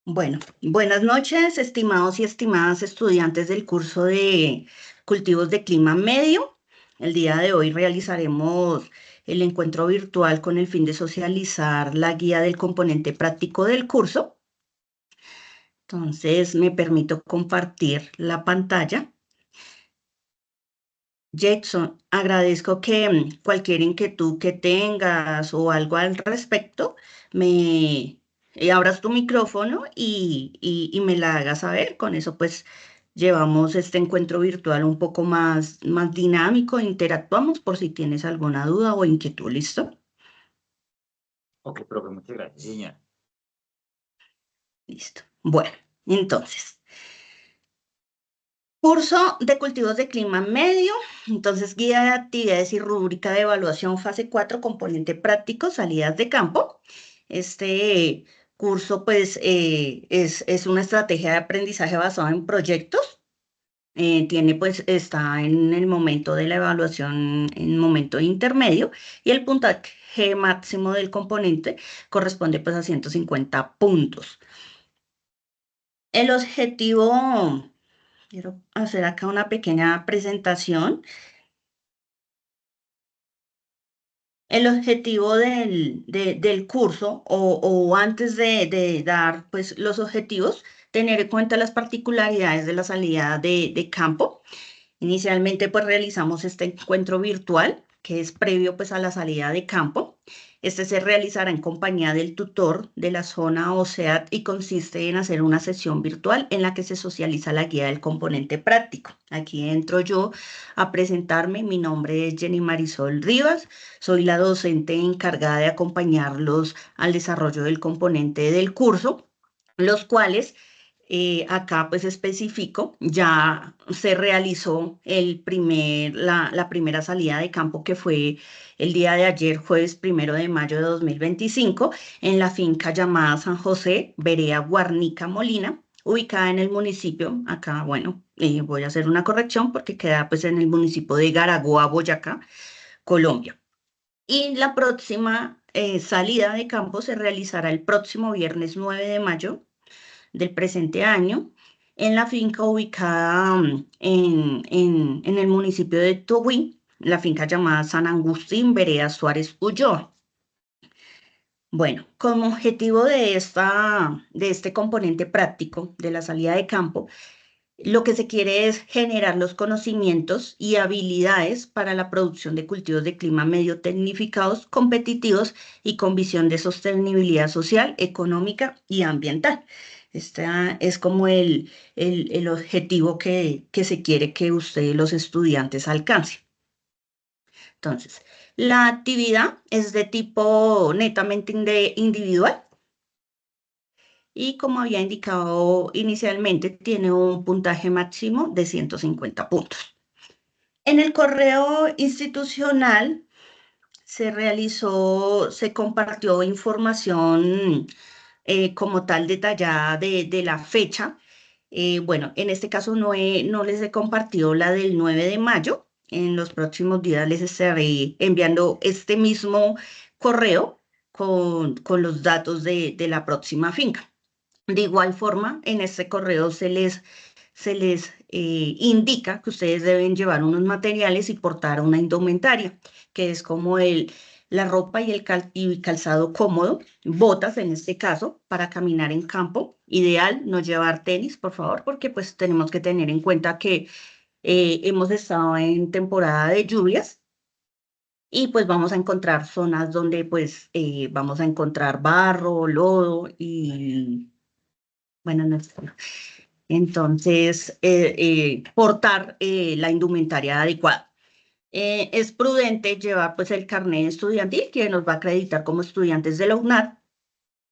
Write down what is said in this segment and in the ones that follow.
Bueno, buenas noches, estimados y estimadas estudiantes del curso de Cultivos de Clima Medio. El día de hoy realizaremos el encuentro virtual con el fin de socializar la guía del componente práctico del curso. Entonces, me permito compartir la pantalla. Jackson, agradezco que cualquier inquietud que tengas o algo al respecto, me abras tu micrófono y me la hagas saber. Con eso, pues, llevamos este encuentro virtual un poco más dinámico, interactuamos por si tienes alguna duda o inquietud, ¿listo? Ok, profe, muchas gracias, señora. Listo. Bueno, entonces. Curso de cultivos de clima medio, entonces guía de actividades y rúbrica de evaluación fase 4 componente práctico, salidas de campo. Este curso pues es una estrategia de aprendizaje basada en proyectos. Está en el momento de la evaluación, en momento intermedio, y el puntaje máximo del componente corresponde pues a 150 puntos. El objetivo. Quiero hacer acá una pequeña presentación. El objetivo del curso o antes de dar pues, los objetivos, tener en cuenta las particularidades de la salida de campo. Inicialmente, pues realizamos este encuentro virtual, que es previo pues a la salida de campo. Este se realizará en compañía del tutor de la zona OSEAD y consiste en hacer una sesión virtual en la que se socializa la guía del componente práctico. Aquí entro yo a presentarme. Mi nombre es Jenny Marisol Rivas. Soy la docente encargada de acompañarlos al desarrollo del componente del curso, los cuales acá pues especifico, ya se realizó la primera salida de campo que fue el día de ayer, jueves 1 de mayo de 2025, en la finca llamada San José, Vereda Guarnica Molina, ubicada en el municipio, acá, bueno, voy a hacer una corrección porque queda pues en el municipio de Garagoa, Boyacá, Colombia. Y la próxima salida de campo se realizará el próximo viernes 9 de mayo del presente año en la finca ubicada en el municipio de Tobí, la finca llamada San Agustín, Vereda Suárez Ulloa. Bueno, como objetivo de este componente práctico de la salida de campo, lo que se quiere es generar los conocimientos y habilidades para la producción de cultivos de clima medio tecnificados, competitivos y con visión de sostenibilidad social, económica y ambiental. Este es como el objetivo que se quiere que ustedes, los estudiantes, alcancen. Entonces, la actividad es de tipo netamente individual y como había indicado inicialmente, tiene un puntaje máximo de 150 puntos. En el correo institucional se compartió información como tal detallada de la fecha. Bueno, en este caso no les he compartido la del 9 de mayo. En los próximos días les estaré enviando este mismo correo con los datos de la próxima finca. De igual forma, en este correo se les indica que ustedes deben llevar unos materiales y portar una indumentaria, que es como la ropa y el calzado cómodo, botas en este caso, para caminar en campo. Ideal no llevar tenis, por favor, porque pues tenemos que tener en cuenta que hemos estado en temporada de lluvias. Y pues vamos a encontrar zonas donde pues vamos a encontrar barro, lodo y bueno, no sé. Entonces, portar la indumentaria adecuada. Es prudente llevar pues el carnet estudiantil que nos va a acreditar como estudiantes de la UNAD,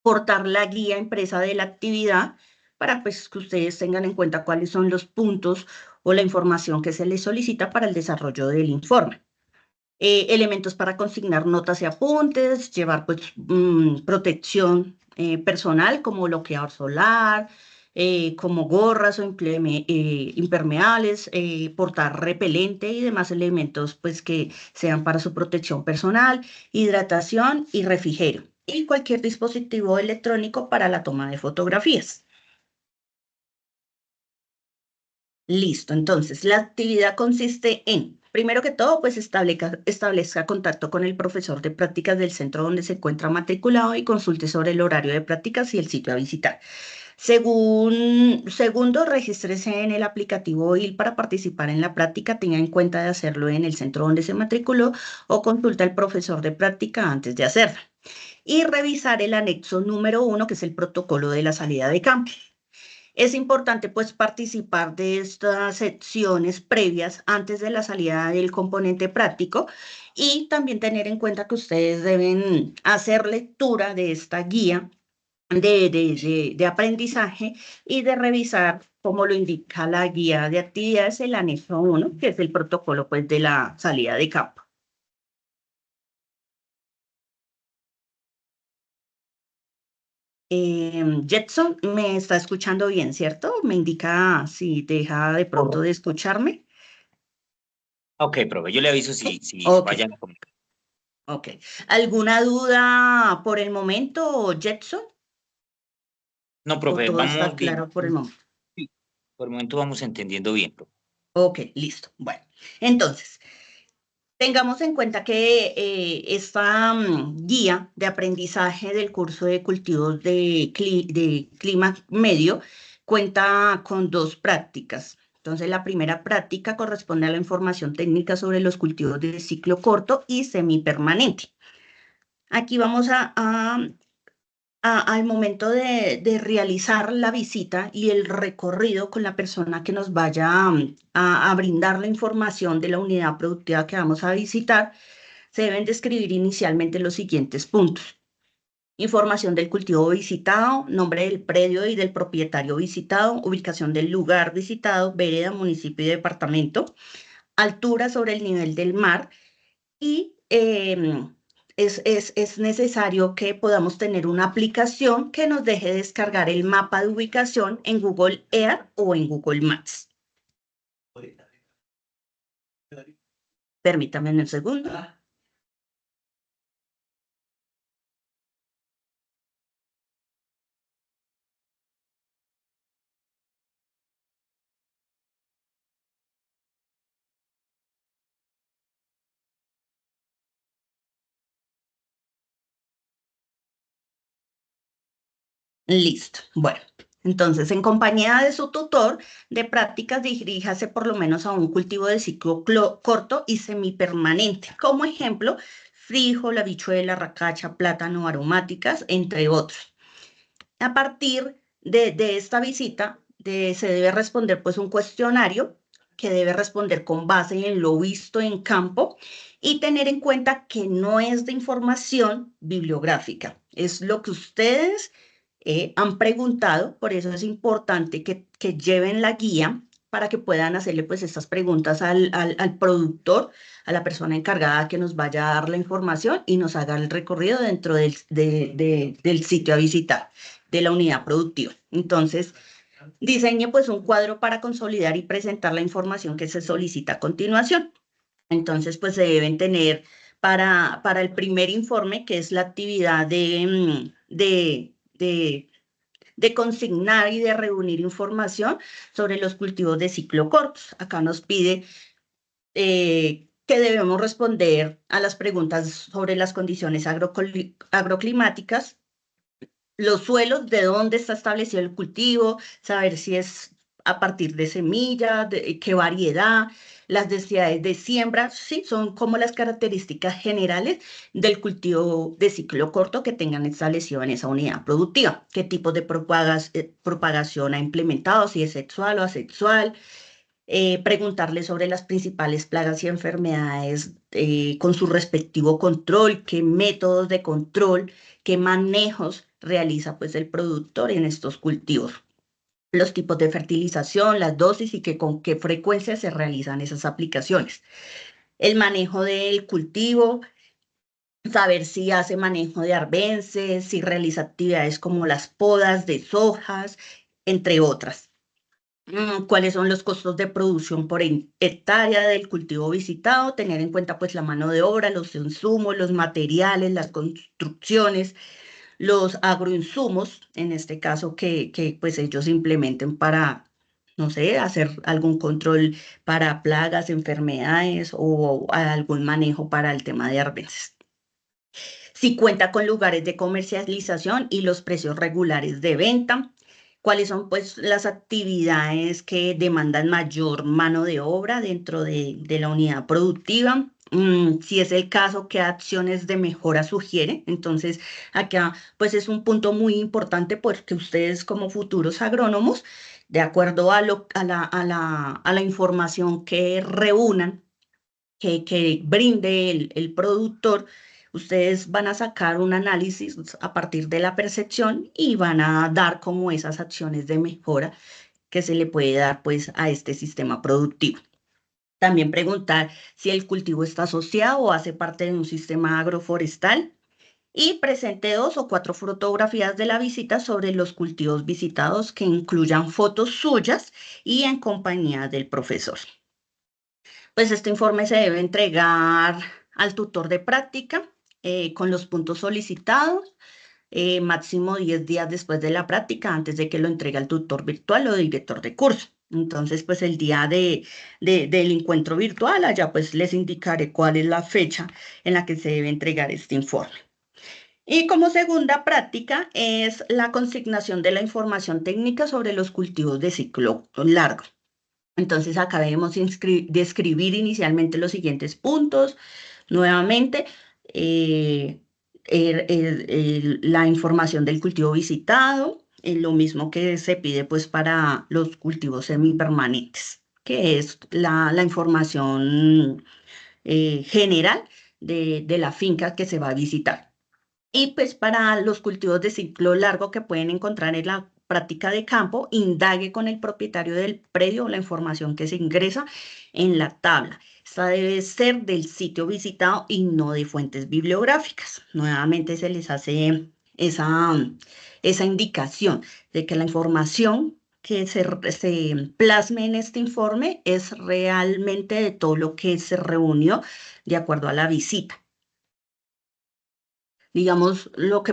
portar la guía impresa de la actividad para pues que ustedes tengan en cuenta cuáles son los puntos o la información que se les solicita para el desarrollo del informe. Elementos para consignar notas y apuntes, llevar pues protección personal como bloqueador solar, como gorras o impermeables, portar repelente y demás elementos pues que sean para su protección personal, hidratación y refrigerio. y cualquier dispositivo electrónico para la toma de fotografías. Listo, entonces la actividad consiste en, primero que todo, pues establezca contacto con el profesor de prácticas del centro donde se encuentra matriculado y consulte sobre el horario de prácticas y el sitio a visitar. Segundo, regístrese en el aplicativo OIL para participar en la práctica. Tenga en cuenta de hacerlo en el centro donde se matriculó o consulta al profesor de práctica antes de hacerla. Y revisar el anexo número 1, que es el protocolo de la salida de campo. Es importante pues participar de estas secciones previas antes de la salida del componente práctico y también tener en cuenta que ustedes deben hacer lectura de esta guía de aprendizaje y de revisar, como lo indica la guía de actividades, el anexo 1, que es el protocolo pues de la salida de campo. Jetson, me está escuchando bien, ¿cierto? Me indica si deja de pronto de escucharme. Ok, profe, yo le aviso si Ok, vayan a comunicar. ok. ¿Alguna duda por el momento, Jetson? No, ¿O profe, todo está vamos bien. claro por el momento? Sí, por el momento vamos entendiendo bien, profe. Ok, listo. Bueno, entonces, tengamos en cuenta que esta guía de aprendizaje del curso de cultivos de clima medio cuenta con dos prácticas. Entonces, la primera práctica corresponde a la información técnica sobre los cultivos de ciclo corto y semipermanente. Aquí vamos al momento de realizar la visita y el recorrido con la persona que nos vaya a brindar la información de la unidad productiva que vamos a visitar, se deben describir inicialmente los siguientes puntos. Información del cultivo visitado, nombre del predio y del propietario visitado, ubicación del lugar visitado, vereda, municipio y departamento, altura sobre el nivel del mar y es necesario que podamos tener una aplicación que nos deje descargar el mapa de ubicación en Google Earth o en Google Maps. Permítame un segundo. Listo. Bueno, entonces, en compañía de su tutor de prácticas, diríjase por lo menos a un cultivo de ciclo corto y semipermanente. Como ejemplo, frijol, habichuela, racacha, plátano, aromáticas, entre otros. A partir de esta visita, se debe responder pues un cuestionario que debe responder con base en lo visto en campo y tener en cuenta que no es de información bibliográfica, es lo que ustedes han preguntado, por eso es importante que lleven la guía para que puedan hacerle pues estas preguntas al productor, a la persona encargada que nos vaya a dar la información y nos haga el recorrido dentro del sitio a visitar, de la unidad productiva. Entonces, diseñe pues un cuadro para consolidar y presentar la información que se solicita a continuación. Entonces, pues se deben tener para el primer informe, que es la actividad de consignar y de reunir información sobre los cultivos de ciclo cortos. Acá nos pide que debemos responder a las preguntas sobre las condiciones agroclimáticas, los suelos, de dónde está establecido el cultivo, saber si es a partir de semilla, de qué variedad, las densidades de siembra, sí, son como las características generales del cultivo de ciclo corto que tengan establecido en esa unidad productiva, qué tipo de propagación ha implementado, si es sexual o asexual, preguntarle sobre las principales plagas y enfermedades con su respectivo control, qué métodos de control, qué manejos realiza pues el productor en estos cultivos, los tipos de fertilización, las dosis y con qué frecuencia se realizan esas aplicaciones. El manejo del cultivo, saber si hace manejo de arbences, si realiza actividades como las podas de sojas, entre otras. cuáles son los costos de producción por hectárea del cultivo visitado, tener en cuenta pues la mano de obra, los insumos, los materiales, las construcciones, los agroinsumos, en este caso que pues ellos implementen para, no sé, hacer algún control para plagas, enfermedades o algún manejo para el tema de arbences. Si cuenta con lugares de comercialización y los precios regulares de venta, cuáles son pues las actividades que demandan mayor mano de obra dentro de la unidad productiva. Si es el caso, qué acciones de mejora sugiere. Entonces, acá pues es un punto muy importante porque ustedes como futuros agrónomos, de acuerdo a la información que reúnan, que brinde el productor, ustedes van a sacar un análisis a partir de la percepción y van a dar como esas acciones de mejora que se le puede dar pues a este sistema productivo. También preguntar si el cultivo está asociado o hace parte de un sistema agroforestal y presente 2 o 4 fotografías de la visita sobre los cultivos visitados que incluyan fotos suyas y en compañía del profesor. Pues este informe se debe entregar al tutor de práctica con los puntos solicitados, máximo 10 días después de la práctica, antes de que lo entregue al tutor virtual o director de curso. Entonces, pues el día del encuentro virtual, allá pues les indicaré cuál es la fecha en la que se debe entregar este informe. Y como segunda práctica es la consignación de la información técnica sobre los cultivos de ciclo largo. Entonces acá debemos describir inicialmente los siguientes puntos. Nuevamente, eh, la información del cultivo visitado, lo mismo que se pide pues para los cultivos semipermanentes, que es la información general de la finca que se va a visitar. Y pues para los cultivos de ciclo largo que pueden encontrar en la práctica de campo, indague con el propietario del predio la información que se ingresa en la tabla. Esta debe ser del sitio visitado y no de fuentes bibliográficas. Nuevamente se les hace esa indicación de que la información que se plasme en este informe es realmente de todo lo que se reunió de acuerdo a la visita. Digamos, lo que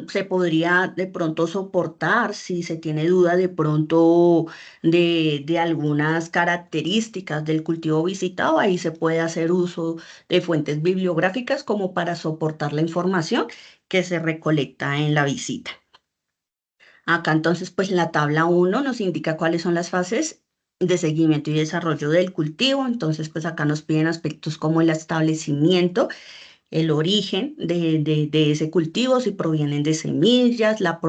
se podría de pronto soportar si se tiene duda de pronto de algunas características del cultivo visitado, ahí se puede hacer uso de fuentes bibliográficas como para soportar la información que se recolecta en la visita. Acá entonces, pues la tabla 1 nos indica cuáles son las fases de seguimiento y desarrollo del cultivo. Entonces, pues acá nos piden aspectos como el establecimiento, el origen de ese cultivo, si provienen de semillas, la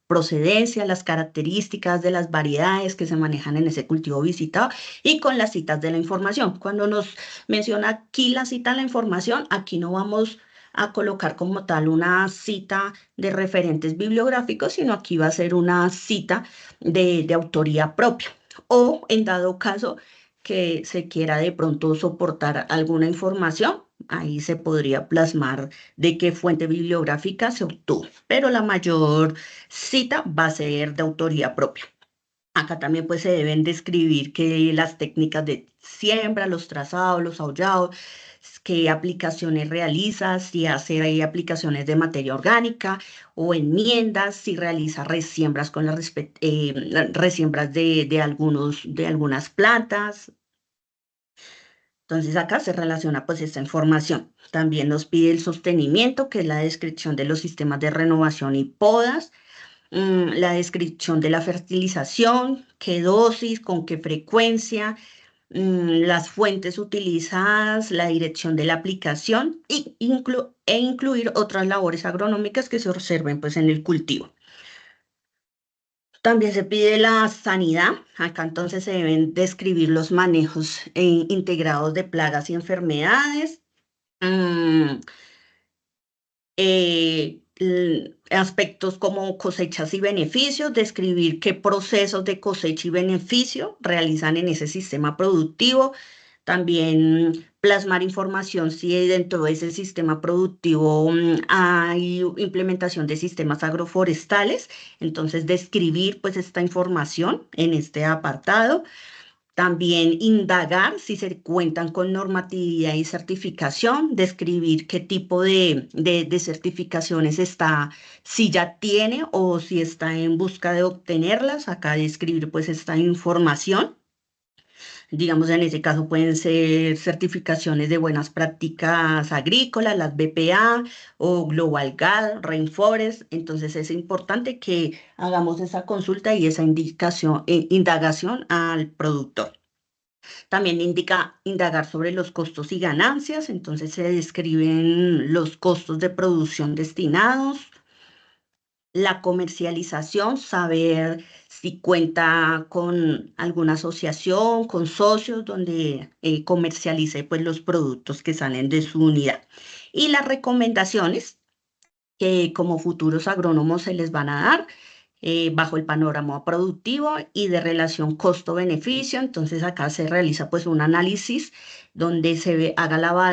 procedencia, las características de las variedades que se manejan en ese cultivo visitado y con las citas de la información. Cuando nos menciona aquí la cita de la información, aquí no vamos a colocar como tal una cita de referentes bibliográficos, sino aquí va a ser una cita de autoría propia. O en dado caso que se quiera de pronto soportar alguna información, ahí se podría plasmar de qué fuente bibliográfica se obtuvo, pero la mayor cita va a ser de autoría propia. Acá también pues se deben describir que las técnicas de siembra, los trazados, los aullados, qué aplicaciones realiza, si hace ahí aplicaciones de materia orgánica o enmiendas, si realiza resiembras con resiembras de algunas plantas. Entonces acá se relaciona pues esta información. También nos pide el sostenimiento, que es la descripción de los sistemas de renovación y podas, la descripción de la fertilización, qué dosis, con qué frecuencia, las fuentes utilizadas, la dirección de la aplicación e incluir otras labores agronómicas que se observen pues en el cultivo. También se pide la sanidad. Acá entonces se deben describir los manejos integrados de plagas y enfermedades. mm, Aspectos como cosechas y beneficios, describir qué procesos de cosecha y beneficio realizan en ese sistema productivo, También plasmar información si dentro de ese sistema productivo hay implementación de sistemas agroforestales, entonces describir pues esta información en este apartado. También indagar si se cuentan con normatividad y certificación, describir qué tipo de certificaciones está, si ya tiene o si está en busca de obtenerlas. Acá describir pues esta información. Digamos, en ese caso pueden ser certificaciones de buenas prácticas agrícolas, las BPA o Global GAL, Rainforest. Entonces es importante que hagamos esa consulta y esa indagación al productor. También indica indagar sobre los costos y ganancias, entonces se describen los costos de producción destinados, la comercialización, saber si cuenta con alguna asociación, con socios donde comercialice pues los productos que salen de su unidad. Y las recomendaciones que como futuros agrónomos se les van a dar bajo el panorama productivo y de relación costo-beneficio. Entonces acá se realiza pues un análisis donde haga la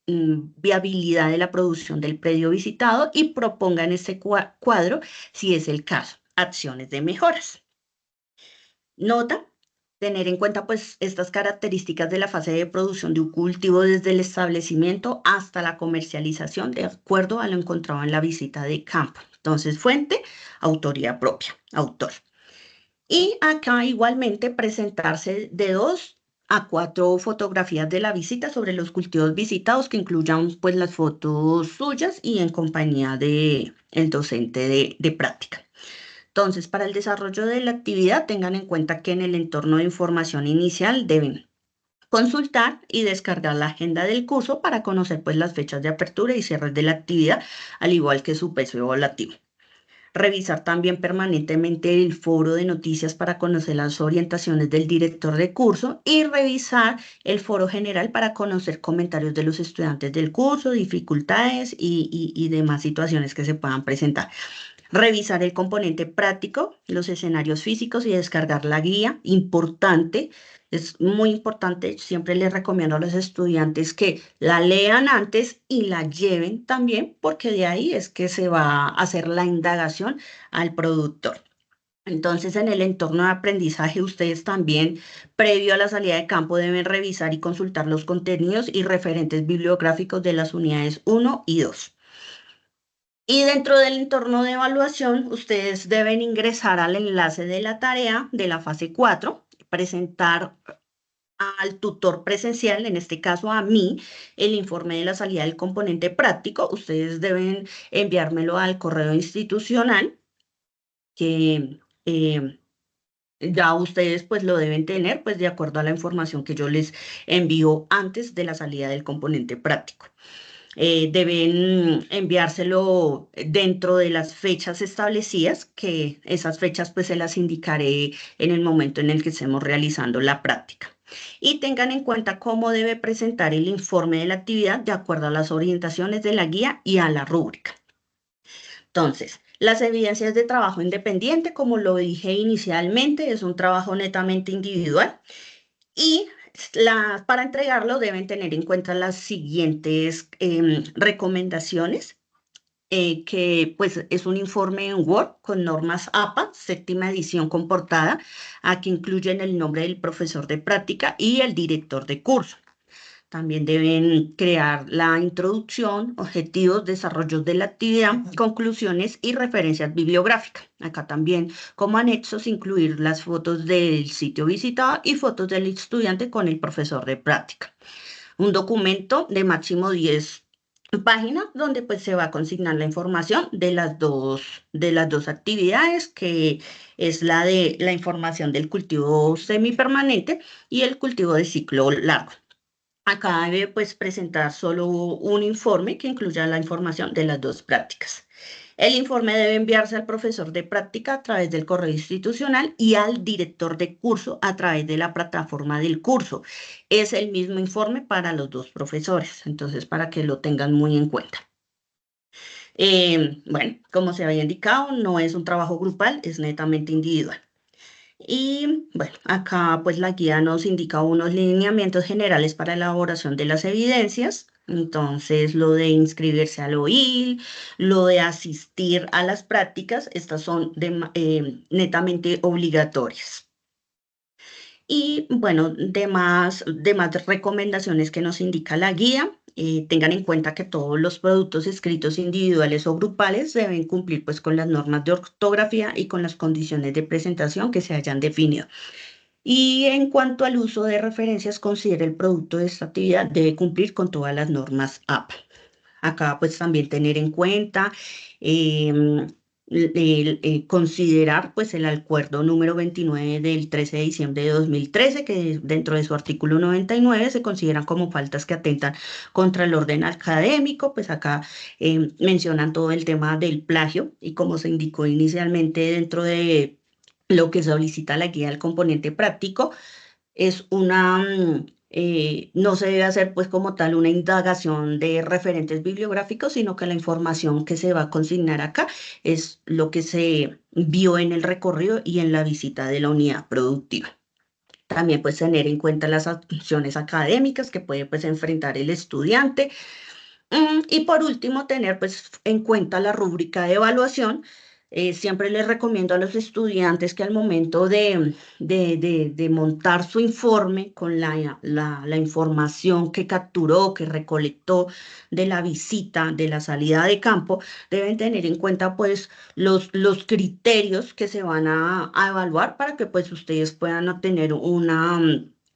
viabilidad de la producción del predio visitado y proponga en este cuadro, si es el caso, acciones de mejoras. Nota. Tener en cuenta pues estas características de la fase de producción de un cultivo desde el establecimiento hasta la comercialización de acuerdo a lo encontrado en la visita de campo. Entonces, fuente, autoría propia, autor. Y acá igualmente presentarse de 2 a 4 fotografías de la visita sobre los cultivos visitados que incluyan pues las fotos suyas y en compañía de el docente de práctica. Entonces, para el desarrollo de la actividad, tengan en cuenta que en el entorno de información inicial deben consultar y descargar la agenda del curso para conocer pues las fechas de apertura y cierre de la actividad, al igual que su peso evaluativo. Revisar también permanentemente el foro de noticias para conocer las orientaciones del director de curso y revisar el foro general para conocer comentarios de los estudiantes del curso, dificultades y demás situaciones que se puedan presentar. Revisar el componente práctico, los escenarios físicos y descargar la guía. Importante, es muy importante. Siempre les recomiendo a los estudiantes que la lean antes y la lleven también, porque de ahí es que se va a hacer la indagación al productor. Entonces, en el entorno de aprendizaje, ustedes también, previo a la salida de campo, deben revisar y consultar los contenidos y referentes bibliográficos de las unidades 1 y 2. Y dentro del entorno de evaluación, ustedes deben ingresar al enlace de la tarea de la fase 4, presentar al tutor presencial, en este caso a mí, el informe de la salida del componente práctico. Ustedes deben enviármelo al correo institucional, que ya ustedes pues lo deben tener, pues de acuerdo a la información que yo les envío antes de la salida del componente práctico. Deben enviárselo dentro de las fechas establecidas, que esas fechas pues se las indicaré en el momento en el que estemos realizando la práctica. Y tengan en cuenta cómo debe presentar el informe de la actividad de acuerdo a las orientaciones de la guía y a la rúbrica. Entonces, las evidencias de trabajo independiente, como lo dije inicialmente, es un trabajo netamente individual y para entregarlo deben tener en cuenta las siguientes recomendaciones, que pues es un informe en Word con normas APA, séptima edición con portada. Aquí incluyen el nombre del profesor de práctica y el director de curso. También deben crear la introducción, objetivos, desarrollos de la actividad, conclusiones y referencias bibliográficas. Acá también, como anexos, incluir las fotos del sitio visitado y fotos del estudiante con el profesor de práctica. Un documento de máximo 10 páginas donde pues se va a consignar la información de las dos actividades, que es la de la información del cultivo semipermanente y el cultivo de ciclo largo. Acá debe pues presentar solo un informe que incluya la información de las dos prácticas. El informe debe enviarse al profesor de práctica a través del correo institucional y al director de curso a través de la plataforma del curso. Es el mismo informe para los dos profesores, entonces para que lo tengan muy en cuenta. Bueno, como se había indicado, no es un trabajo grupal, es netamente individual. Y bueno, acá pues la guía nos indica unos lineamientos generales para elaboración de las evidencias. Entonces, lo de inscribirse al OIL, lo de asistir a las prácticas, estas son netamente obligatorias. Y bueno, demás recomendaciones que nos indica la guía. Tengan en cuenta que todos los productos escritos individuales o grupales deben cumplir pues con las normas de ortografía y con las condiciones de presentación que se hayan definido. Y en cuanto al uso de referencias, considere el producto de esta actividad debe cumplir con todas las normas APA. Acá pues también tener en cuenta, em, considerar pues el acuerdo número 29 del 13 de diciembre de 2013, que dentro de su artículo 99 se consideran como faltas que atentan contra el orden académico. Pues acá mencionan todo el tema del plagio y como se indicó inicialmente dentro de lo que solicita la guía del componente práctico es no se debe hacer pues como tal una indagación de referentes bibliográficos, sino que la información que se va a consignar acá es lo que se vio en el recorrido y en la visita de la unidad productiva. También pues tener en cuenta las acciones académicas que puede pues enfrentar el estudiante. Y por último, tener pues en cuenta la rúbrica de evaluación. Siempre les recomiendo a los estudiantes que al momento de montar su informe con la información que capturó, que recolectó de la visita, de la salida de campo, deben tener en cuenta pues los criterios que se van a evaluar para que pues ustedes puedan obtener una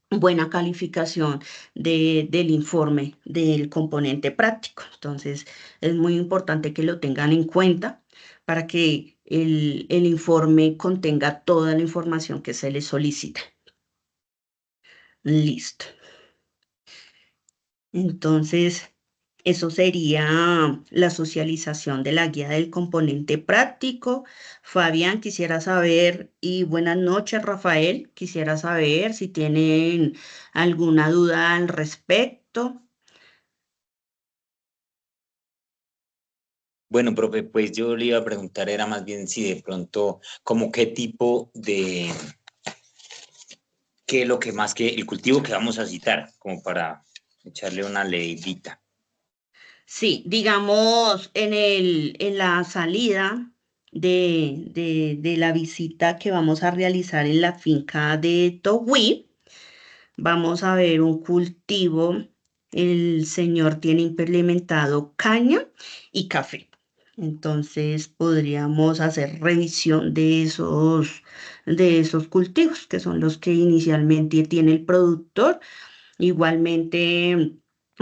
buena calificación del informe del componente práctico. Entonces, es muy importante que lo tengan en cuenta para que el informe contenga toda la información que se les solicita. Listo. Entonces, eso sería la socialización de la guía del componente práctico. Fabián, quisiera saber, y buenas noches, Rafael, quisiera saber si tienen alguna duda al respecto. Bueno, profe, pues yo le iba a preguntar, era más bien si de pronto, como qué tipo de, qué es lo que más que el cultivo que vamos a citar, como para echarle una leidita. Sí, digamos, en la salida de la visita que vamos a realizar en la finca de Togüí, vamos a ver un cultivo. El señor tiene implementado caña y café. Entonces podríamos hacer revisión de esos cultivos, que son los que inicialmente tiene el productor. Igualmente,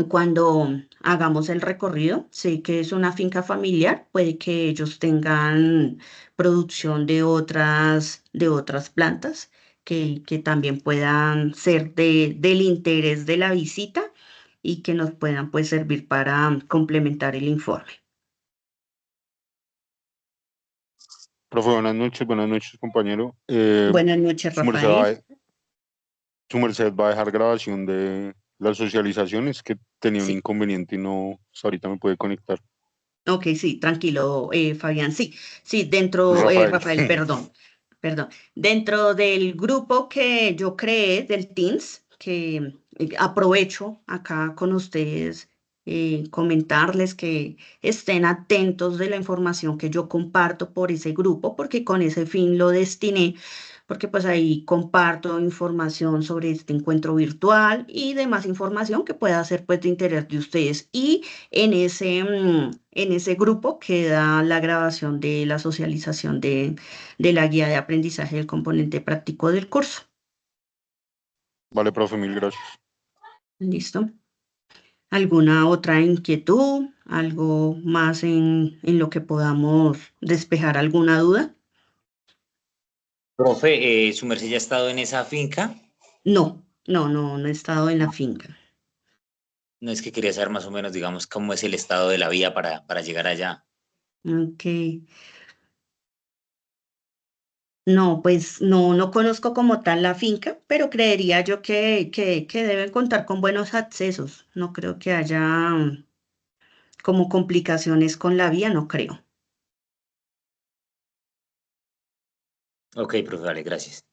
cuando hagamos el recorrido, sé que es una finca familiar, puede que ellos tengan producción de otras plantas que también puedan ser del interés de la visita y que nos puedan pues servir para complementar el informe. Profe, buenas noches, compañero. Buenas noches, Su merced va, Rafael. su merced va a dejar grabación de las socializaciones, que tenía un Sí. inconveniente y no, hasta ahorita me puede conectar. Ok, sí, tranquilo, Fabián. Sí, sí, dentro, Rafael. Rafael, perdón. Dentro del grupo que yo creé, del Teams, que aprovecho acá con ustedes, comentarles que estén atentos de la información que yo comparto por ese grupo, porque con ese fin lo destiné, porque pues ahí comparto información sobre este encuentro virtual y demás información que pueda ser pues de interés de ustedes. Y en ese grupo queda la grabación de la socialización de la guía de aprendizaje del componente práctico del curso. Vale, profe, mil gracias. ¿Listo? ¿Alguna otra inquietud? ¿Algo más en lo que podamos despejar alguna duda? Profe, su merced ya ha estado en esa finca. No, no, no, no he estado en la finca. No es que quería saber más o menos, digamos, cómo es el estado de la vía para llegar allá. Ok. No, pues no, no conozco como tal la finca, pero creería yo que deben contar con buenos accesos. No creo que haya como complicaciones con la vía, no creo. Ok, profe, vale, gracias.